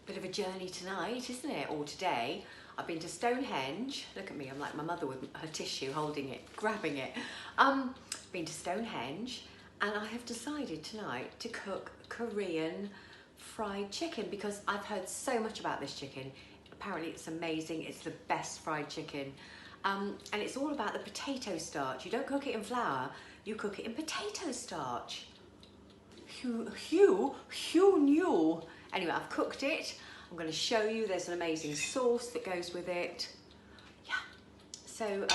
Bit of a journey tonight, isn't it? Or today. I've been to Stonehenge. Look at me, I'm like my mother with her tissue, holding it, grabbing it. Been to Stonehenge, and I have decided tonight to cook Korean fried chicken because I've heard so much about this chicken. Apparently it's amazing, it's the best fried chicken. And it's all about the potato starch. You don't cook it in flour, you cook it in potato starch. Who knew? Anyway, I've cooked it. I'm going to show you. There's an amazing sauce that goes with it. Yeah. So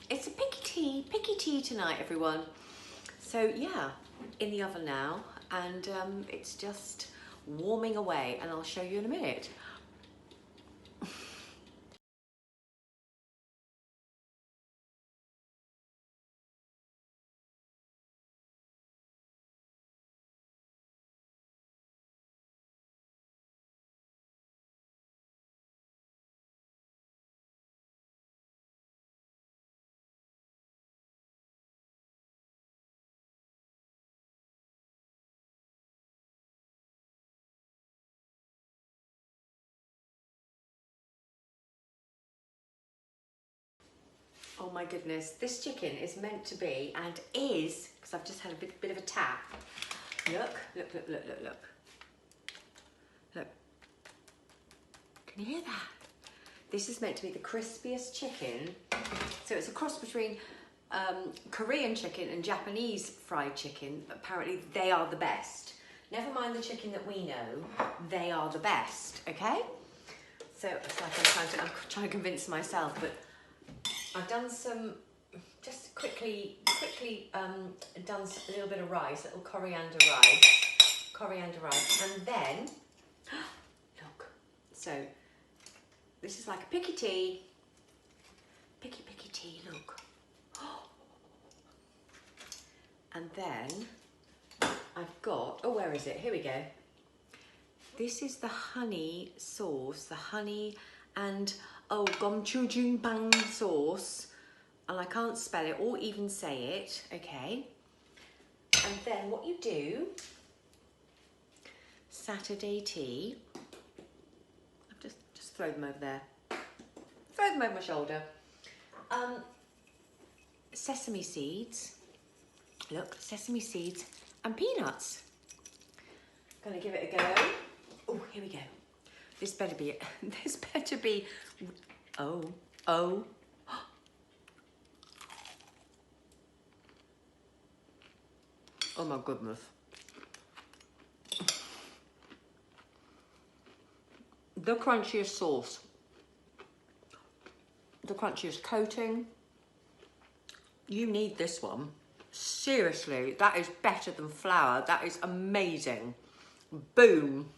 it's a picky tea tonight, everyone. So yeah, in the oven now, and it's just warming away, and I'll show you in a minute. Oh my goodness, this chicken is meant to be, and is, because I've just had a bit of a tap. Look. Look. Can you hear that? This is meant to be the crispiest chicken. So it's a cross between Korean chicken and Japanese fried chicken. Apparently they are the best. Never mind the chicken that we know, they are the best, okay? So it's like I'm trying to convince myself, but I've done some, just quickly done a little bit of rice, little coriander rice, and then, look, so this is like a picky tea, look. And then I've got, oh, where is it? Here we go. This is the honey sauce, the honey and, oh, GOCHUJANG sauce. And I can't spell it or even say it, okay? And then what you do, Saturday tea. I've just throw them over there. Throw them over my shoulder. Sesame seeds. Look, sesame seeds and peanuts. Gonna give it a go. Oh, here we go. This better be it. This better be. Oh. Oh my goodness. The crunchiest sauce. The crunchiest coating. You need this one. Seriously, that is better than flour. That is amazing. Boom.